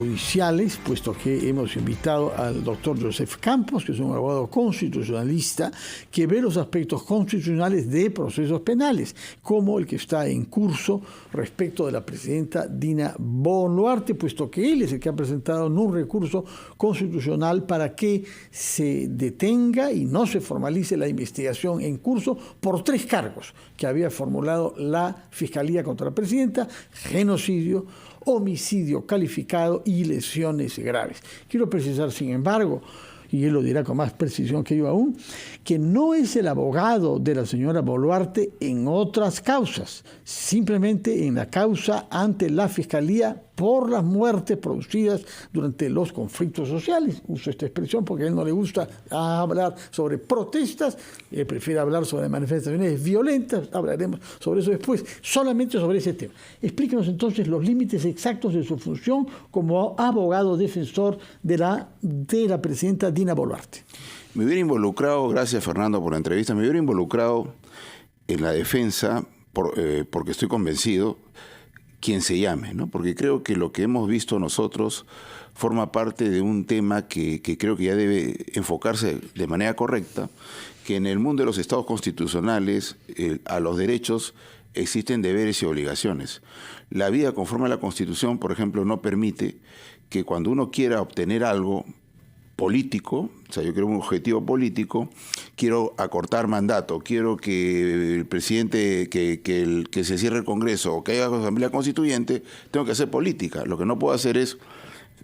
judiciales, puesto que hemos invitado al doctor Joseph Campos, que es un abogado constitucionalista, que ve los aspectos constitucionales de procesos penales, como el que está en curso respecto de la presidenta Dina Boluarte, puesto que él es el que ha presentado un recurso constitucional para que se detenga y no se formalice la investigación en curso por 3 cargos que había formulado la Fiscalía contra la presidenta: genocidio, homicidio calificado y lesiones graves. Quiero precisar, sin embargo, y él lo dirá con más precisión que yo aún, que no es el abogado de la señora Boluarte en otras causas, simplemente en la causa ante la Fiscalía por las muertes producidas durante los conflictos sociales. Uso esta expresión porque a él no le gusta hablar sobre protestas, él prefiere hablar sobre manifestaciones violentas. Hablaremos sobre eso después, solamente sobre ese tema. Explíquenos entonces los límites exactos de su función como abogado defensor de la presidenta Dina Boluarte. Me hubiera involucrado, gracias Fernando por la entrevista, me hubiera involucrado en la defensa porque estoy convencido quien se llame, ¿no? Porque creo que lo que hemos visto nosotros forma parte de un tema que creo que ya debe enfocarse de manera correcta, que en el mundo de los estados constitucionales a los derechos existen deberes y obligaciones. La vida conforme a la Constitución, por ejemplo, no permite que cuando uno quiera obtener algo político, o sea, yo quiero un objetivo político, quiero acortar mandato, quiero que el presidente, que se cierre el Congreso o que haya asamblea constituyente, tengo que hacer política. Lo que no puedo hacer es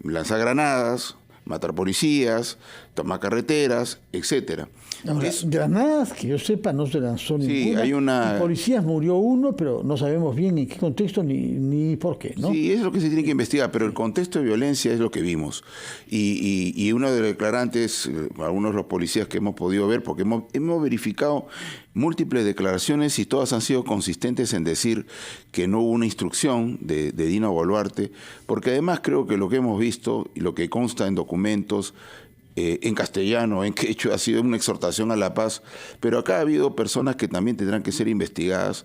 lanzar granadas, matar policías, tomar carreteras, etcétera. Ahora, granadas, que yo sepa, no se lanzó ninguna. Hay una... Policías murió uno, pero no sabemos bien en qué contexto ni por qué, ¿no? Sí, es lo que se tiene que investigar, pero el contexto de violencia es lo que vimos. Y uno de los declarantes, algunos de los policías que hemos podido ver, porque hemos verificado múltiples declaraciones y todas han sido consistentes en decir que no hubo una instrucción de Dina Boluarte, porque además creo que lo que hemos visto y lo que consta en documentos en castellano, en quechua, ha sido una exhortación a la paz, pero acá ha habido personas que también tendrán que ser investigadas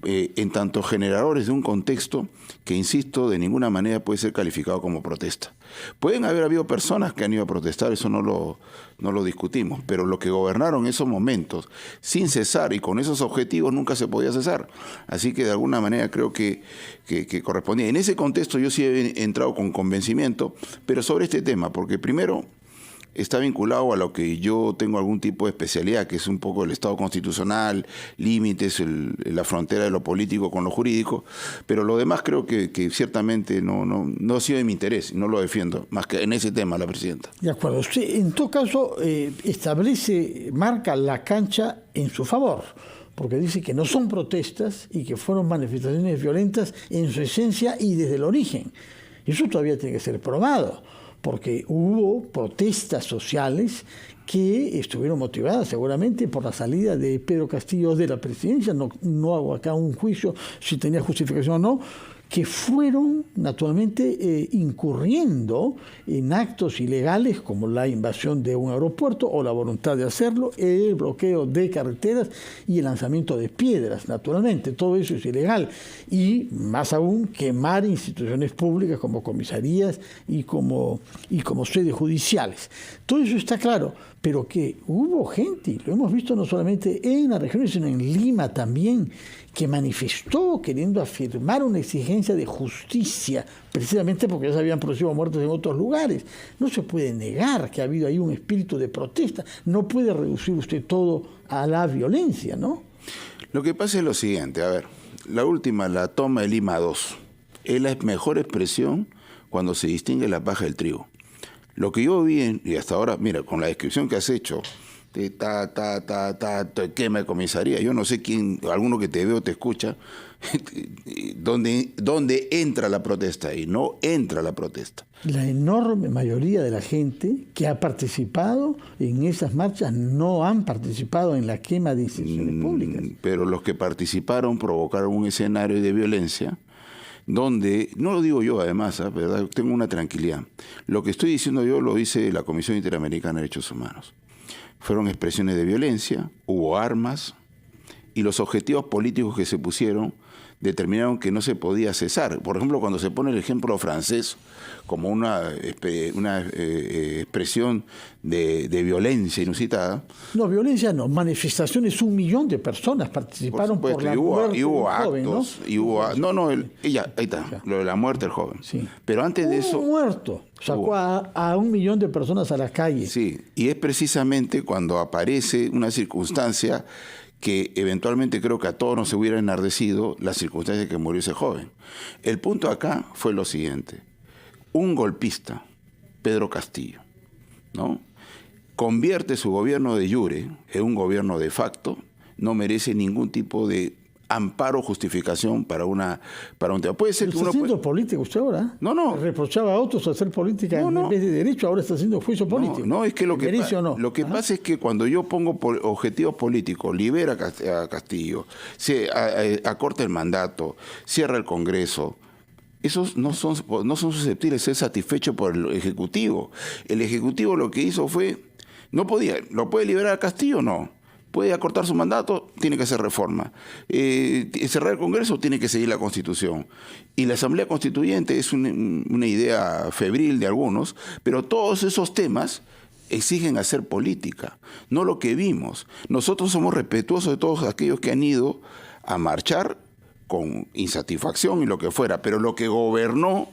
en tanto generadores de un contexto que, insisto, de ninguna manera puede ser calificado como protesta. Pueden haber habido personas que han ido a protestar, eso no lo discutimos, pero lo que gobernaron esos momentos sin cesar y con esos objetivos nunca se podía cesar. Así que de alguna manera creo que correspondía. En ese contexto yo sí he entrado con convencimiento, pero sobre este tema, porque primero está vinculado a lo que yo tengo algún tipo de especialidad, que es un poco el Estado constitucional, límites, la frontera de lo político con lo jurídico, pero lo demás creo que ciertamente no ha sido de mi interés, no lo defiendo, más que en ese tema la presidenta. De acuerdo. Usted, en todo caso, marca la cancha en su favor, porque dice que no son protestas y que fueron manifestaciones violentas en su esencia y desde el origen. Eso todavía tiene que ser probado, porque hubo protestas sociales que estuvieron motivadas seguramente por la salida de Pedro Castillo de la presidencia. No hago acá un juicio si tenía justificación o no, que fueron naturalmente incurriendo en actos ilegales como la invasión de un aeropuerto o la voluntad de hacerlo, el bloqueo de carreteras y el lanzamiento de piedras, naturalmente. Todo eso es ilegal. Y más aún, quemar instituciones públicas como comisarías y como sedes judiciales. Todo eso está claro, pero que hubo gente, y lo hemos visto no solamente en las regiones, sino en Lima también, que manifestó queriendo afirmar una exigencia de justicia, precisamente porque ya se habían producido muertes en otros lugares. No se puede negar que ha habido ahí un espíritu de protesta. No puede reducir usted todo a la violencia, ¿no? Lo que pasa es lo siguiente, a ver, la última, la toma de Lima 2, es la mejor expresión cuando se distingue la paja del trigo. Lo que yo vi, y hasta ahora, mira, con la descripción que has hecho, de quema de comisaría, yo no sé quién, alguno que te ve o te escucha, ¿dónde entra la protesta? Y no entra la protesta. La enorme mayoría de la gente que ha participado en esas marchas no han participado en la quema de instituciones públicas. Pero los que participaron provocaron un escenario de violencia donde, no lo digo yo además, ¿verdad? Tengo una tranquilidad. Lo que estoy diciendo yo lo dice la Comisión Interamericana de Derechos Humanos. Fueron expresiones de violencia, hubo armas y los objetivos políticos que se pusieron determinaron que no se podía cesar. Por ejemplo, cuando se pone el ejemplo francés como una expresión de violencia inusitada. No, violencia no, manifestaciones, 1 millón de personas participaron por la muerte y hubo del joven, ¿no? Ahí está, lo de la muerte del joven. Sí. Pero antes de eso... muerto, sacó a 1 millón de personas a la calle. Sí, y es precisamente cuando aparece una circunstancia que eventualmente creo que a todos nos hubiera enardecido, la circunstancia de que murió ese joven. El punto acá fue lo siguiente: un golpista, Pedro Castillo, ¿no?, convierte su gobierno de jure en un gobierno de facto, no merece ningún tipo de amparo o justificación para un tema. Puede ser que está uno haciendo política usted ahora. No. Reprochaba a otros hacer política en vez de derecho, ahora está haciendo juicio político. No, es que lo que pasa es que cuando yo pongo objetivos políticos, libera a Castillo, acorta el mandato, cierra el Congreso, esos no son susceptibles de ser satisfechos por el Ejecutivo. El Ejecutivo lo que hizo fue, ¿lo puede liberar a Castillo? No. ¿Puede acortar su mandato? Tiene que hacer reforma. ¿Cerrar el Congreso? Tiene que seguir la Constitución. Y la Asamblea Constituyente es una idea febril de algunos, pero todos esos temas exigen hacer política, no lo que vimos. Nosotros somos respetuosos de todos aquellos que han ido a marchar con insatisfacción y lo que fuera, pero lo que gobernó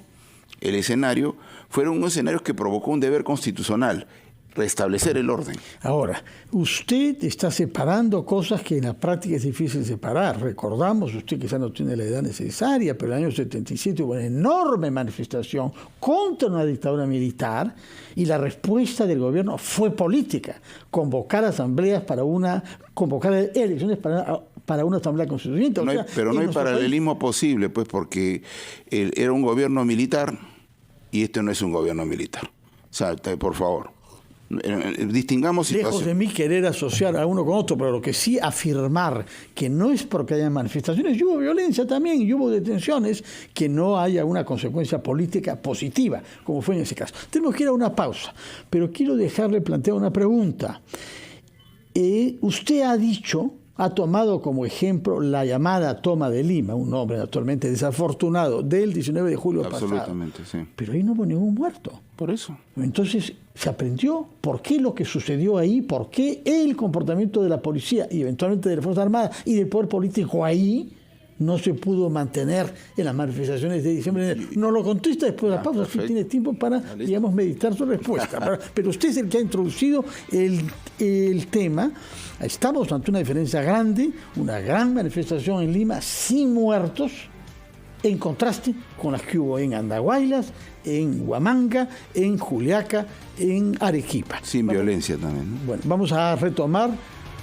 el escenario fueron unos escenarios que provocó un deber constitucional: restablecer el orden. Ahora, usted está separando cosas que en la práctica es difícil separar. Recordamos, usted quizá no tiene la edad necesaria, pero en el año 77 hubo una enorme manifestación contra una dictadura militar y la respuesta del gobierno fue política: convocar asambleas convocar elecciones para una asamblea constituyente. Pero no hay paralelismo posible, pues, porque era un gobierno militar y este no es un gobierno militar. O sea, por favor. Distingamos situaciones. Lejos de mí querer asociar a uno con otro, pero lo que sí afirmar que no es porque haya manifestaciones, y hubo violencia también, y hubo detenciones, que no haya una consecuencia política positiva, como fue en ese caso. Tenemos que ir a una pausa, pero quiero dejarle plantear una pregunta. Usted ha tomado como ejemplo la llamada toma de Lima, un hombre actualmente desafortunado, del 19 de julio pasado. Absolutamente, sí. Pero ahí no hubo ningún muerto. Por eso. Entonces, se aprendió por qué lo que sucedió ahí, por qué el comportamiento de la policía y eventualmente de la Fuerza Armada y del poder político ahí no se pudo mantener en las manifestaciones de diciembre. No lo contesta después de la pausa, así tiene tiempo para, digamos, meditar su respuesta. Pero usted es el que ha introducido el tema. Estamos ante una diferencia grande, una gran manifestación en Lima sin muertos, en contraste con las que hubo en Andahuaylas, en Huamanga, en Juliaca, en Arequipa. Sin violencia también, ¿no? Bueno, vamos a retomar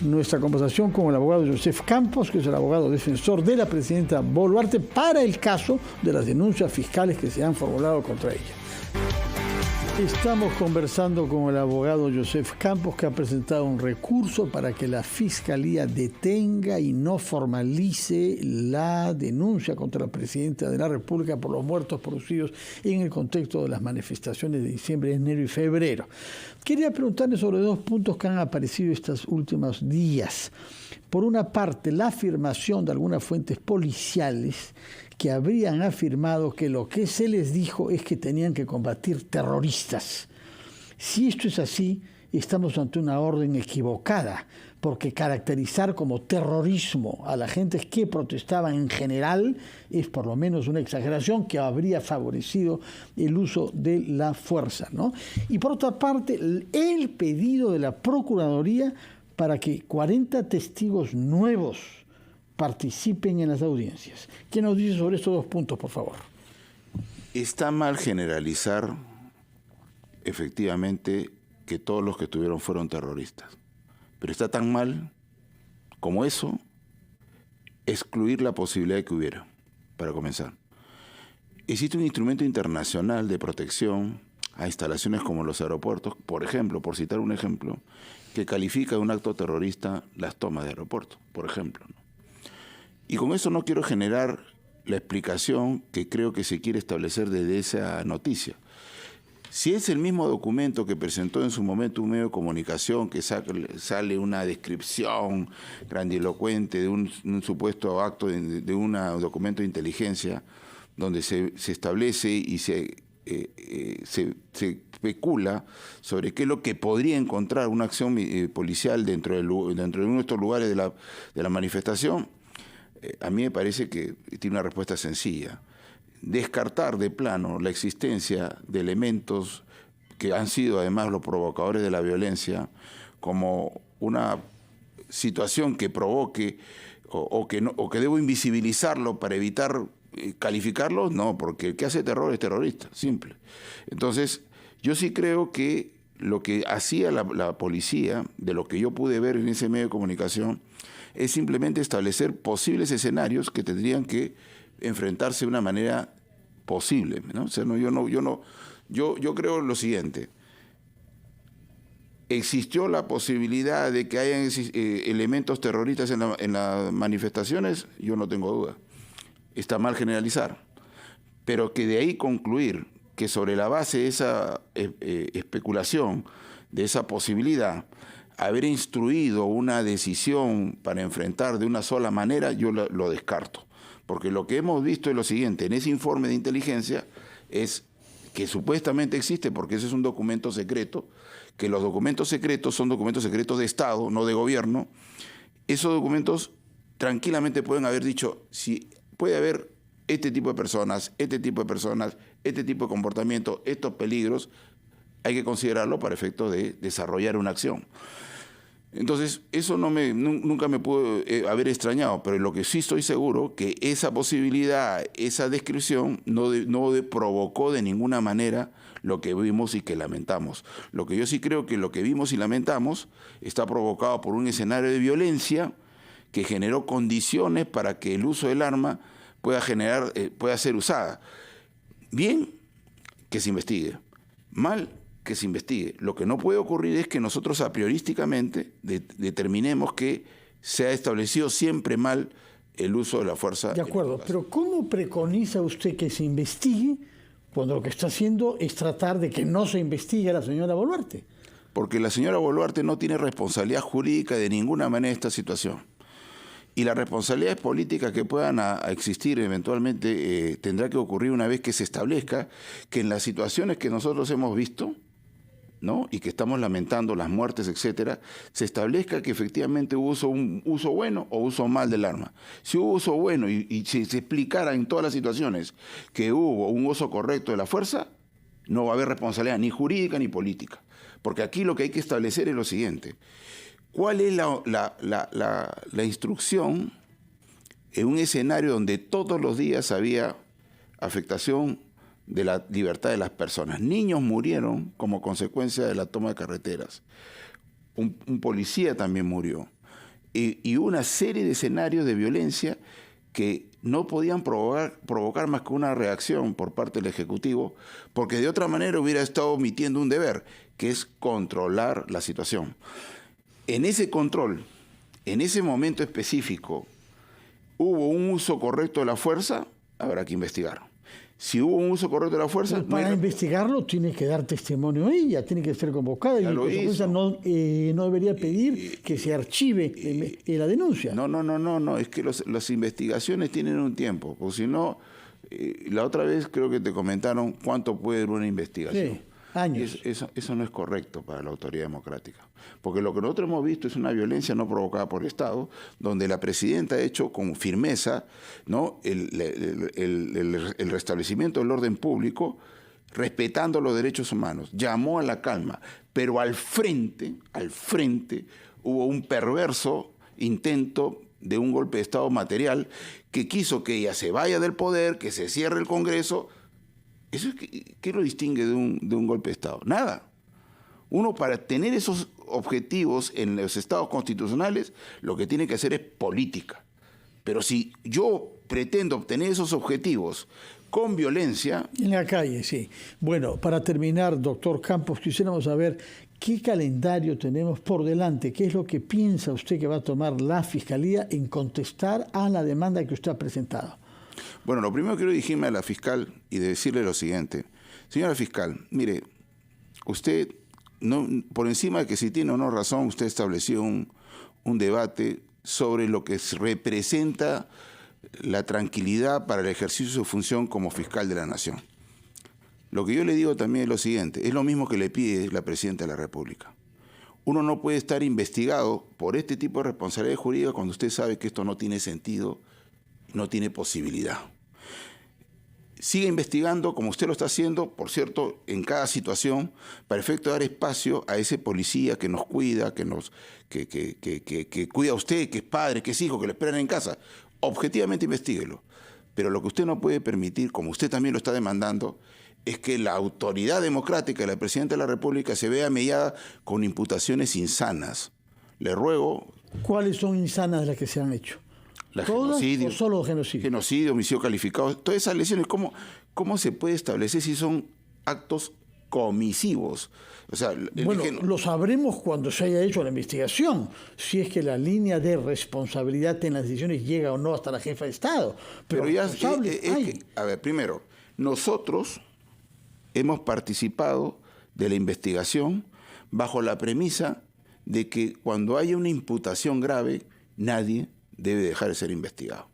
nuestra conversación con el abogado Joseph Campos, que es el abogado defensor de la presidenta Boluarte para el caso de las denuncias fiscales que se han formulado contra ella. Estamos conversando con el abogado Joseph Campos, que ha presentado un recurso para que la Fiscalía detenga y no formalice la denuncia contra la presidenta de la República por los muertos producidos en el contexto de las manifestaciones de diciembre, enero y febrero. Quería preguntarle sobre 2 puntos que han aparecido estos últimos días. Por una parte, la afirmación de algunas fuentes policiales que habrían afirmado que lo que se les dijo es que tenían que combatir terroristas. Si esto es así, estamos ante una orden equivocada, porque caracterizar como terrorismo a la gente que protestaba en general es por lo menos una exageración que habría favorecido el uso de la fuerza, ¿no? Y por otra parte, el pedido de la Procuraduría para que 40 testigos nuevos participen en las audiencias. ¿Qué nos dice sobre estos 2 puntos, por favor? Está mal generalizar, efectivamente, que todos los que estuvieron fueron terroristas. Pero está tan mal como eso, excluir la posibilidad de que hubiera, para comenzar. Existe un instrumento internacional de protección a instalaciones como los aeropuertos, por ejemplo, por citar un ejemplo, que califica de un acto terrorista las tomas de aeropuertos, por ejemplo, ¿no? Y con eso no quiero generar la explicación que creo que se quiere establecer desde esa noticia. Si es el mismo documento que presentó en su momento un medio de comunicación, que sale una descripción grandilocuente de un supuesto acto de un documento de inteligencia, donde se establece y se especula sobre qué es lo que podría encontrar una acción policial dentro de uno de estos lugares de la manifestación, a mí me parece que tiene una respuesta sencilla. Descartar de plano la existencia de elementos que han sido además los provocadores de la violencia como una situación que provoque o que debo invisibilizarlo para evitar calificarlo, no, porque el que hace terror es terrorista, simple. Entonces, yo sí creo que lo que hacía la policía, de lo que yo pude ver en ese medio de comunicación, es simplemente establecer posibles escenarios que tendrían que enfrentarse de una manera posible, ¿no? O sea, yo creo lo siguiente. ¿Existió la posibilidad de que hayan elementos terroristas en las manifestaciones? Yo no tengo duda. Está mal generalizar. Pero que de ahí concluir que sobre la base de esa especulación, de esa posibilidad, haber instruido una decisión para enfrentar de una sola manera, yo lo descarto. Porque lo que hemos visto es lo siguiente, en ese informe de inteligencia es que supuestamente existe, porque ese es un documento secreto, que los documentos secretos son documentos secretos de Estado, no de gobierno. Esos documentos tranquilamente pueden haber dicho, si puede haber este tipo de personas, este tipo de personas, este tipo de comportamiento, estos peligros, hay que considerarlo para efectos de desarrollar una acción. Entonces, eso nunca me pudo haber extrañado, pero lo que sí estoy seguro que esa posibilidad, esa descripción no provocó de ninguna manera lo que vimos y que lamentamos. Lo que yo sí creo que lo que vimos y lamentamos está provocado por un escenario de violencia que generó condiciones para que el uso del arma pueda ser usada. Bien, que se investigue. Mal, que se investigue. Lo que no puede ocurrir es que nosotros a priorísticamente determinemos que se ha establecido siempre mal el uso de la fuerza. De acuerdo, pero ¿cómo preconiza usted que se investigue cuando lo que está haciendo es tratar de que no se investigue a la señora Boluarte? Porque la señora Boluarte no tiene responsabilidad jurídica de ninguna manera en esta situación. Y las responsabilidades políticas que puedan existir eventualmente tendrá que ocurrir una vez que se establezca que en las situaciones que nosotros hemos visto, ¿no?, y que estamos lamentando las muertes, etcétera, se establezca que efectivamente hubo un uso bueno o uso mal del arma. Si hubo uso bueno y si se explicara en todas las situaciones que hubo un uso correcto de la fuerza, no va a haber responsabilidad ni jurídica ni política. Porque aquí lo que hay que establecer es lo siguiente. ¿Cuál es la instrucción en un escenario donde todos los días había afectación de la libertad de las personas? Niños murieron como consecuencia de la toma de carreteras. Un policía también murió. Y una serie de escenarios de violencia que no podían provocar más que una reacción por parte del Ejecutivo, porque de otra manera hubiera estado omitiendo un deber, que es controlar la situación. En ese control, en ese momento específico, ¿hubo un uso correcto de la fuerza? Habrá que investigar. Si hubo un uso correcto de la fuerza... Pero para investigarlo tiene que dar testimonio ella, tiene que ser convocada y no debería pedir que se archive la denuncia. No, es que las investigaciones tienen un tiempo, porque si no, la otra vez creo que te comentaron cuánto puede durar una investigación. Sí. Años. Eso no es correcto para la autoridad democrática. Porque lo que nosotros hemos visto es una violencia no provocada por el Estado, donde la presidenta ha hecho con firmeza, ¿no?, el restablecimiento del orden público, respetando los derechos humanos. Llamó a la calma, pero al frente hubo un perverso intento de un golpe de Estado material que quiso que ella se vaya del poder, que se cierre el Congreso. ¿Eso es qué lo distingue de un golpe de Estado? Nada. Uno, para tener esos objetivos en los estados constitucionales, lo que tiene que hacer es política. Pero si yo pretendo obtener esos objetivos con violencia... En la calle, sí. Bueno, para terminar, doctor Campos, quisiéramos saber qué calendario tenemos por delante, qué es lo que piensa usted que va a tomar la Fiscalía en contestar a la demanda que usted ha presentado. Bueno, lo primero que quiero dirigirme a la fiscal y decirle lo siguiente. Señora fiscal, mire, usted, no, por encima de que si tiene o no razón, usted estableció un debate sobre lo que representa la tranquilidad para el ejercicio de su función como fiscal de la nación. Lo que yo le digo también es lo siguiente, es lo mismo que le pide la Presidenta de la República. Uno no puede estar investigado por este tipo de responsabilidad jurídica cuando usted sabe que esto no tiene sentido, no tiene posibilidad. Sigue investigando como usted lo está haciendo, por cierto, en cada situación, para efecto de dar espacio a ese policía que nos cuida, que cuida a usted, que es padre, que es hijo, que le esperan en casa. Objetivamente investíguelo. Pero lo que usted no puede permitir, como usted también lo está demandando, es que la autoridad democrática de la Presidenta de la República se vea mediada con imputaciones insanas. Le ruego... ¿Cuáles son insanas las que se han hecho? ¿Todas Genocidio, o solo genocidio? Genocidio, homicidio calificado, todas esas lesiones, ¿cómo se puede establecer si son actos comisivos? O sea, lo sabremos cuando se haya hecho la investigación, si es que la línea de responsabilidad en las decisiones llega o no hasta la jefa de Estado. Pero ya a ver, primero, nosotros hemos participado de la investigación bajo la premisa de que cuando haya una imputación grave, nadie debe dejar de ser investigado.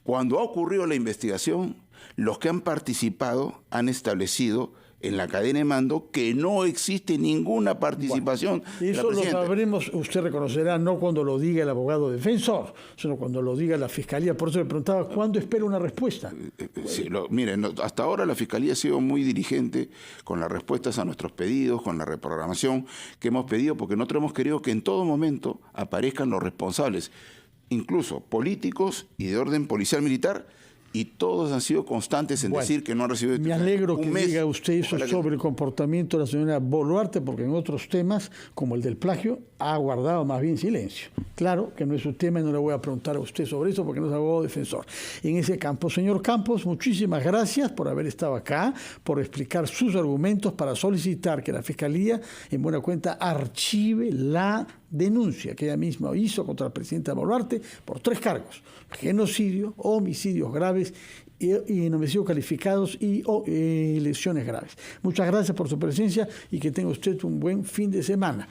Cuando ha ocurrido la investigación, los que han participado han establecido en la cadena de mando que no existe ninguna participación. Bueno, eso lo sabremos, usted reconocerá, no cuando lo diga el abogado defensor, sino cuando lo diga la Fiscalía. Por eso le preguntaba, ¿cuándo espera una respuesta? Sí, miren, hasta ahora la Fiscalía ha sido muy diligente con las respuestas a nuestros pedidos, con la reprogramación que hemos pedido, porque nosotros hemos querido que en todo momento aparezcan los responsables, incluso políticos y de orden policial militar, y todos han sido constantes en decir que no han recibido... Me alegro que diga usted eso sobre el comportamiento de la señora Boluarte, porque en otros temas, como el del plagio, ha guardado más bien silencio. Claro que no es su tema y no le voy a preguntar a usted sobre eso porque no es abogado defensor. En ese campo, señor Campos, muchísimas gracias por haber estado acá, por explicar sus argumentos para solicitar que la Fiscalía, en buena cuenta, archive la denuncia que ella misma hizo contra la presidenta Boluarte por 3 cargos: genocidio, homicidios graves y homicidios calificados y lesiones graves. Muchas gracias por su presencia y que tenga usted un buen fin de semana.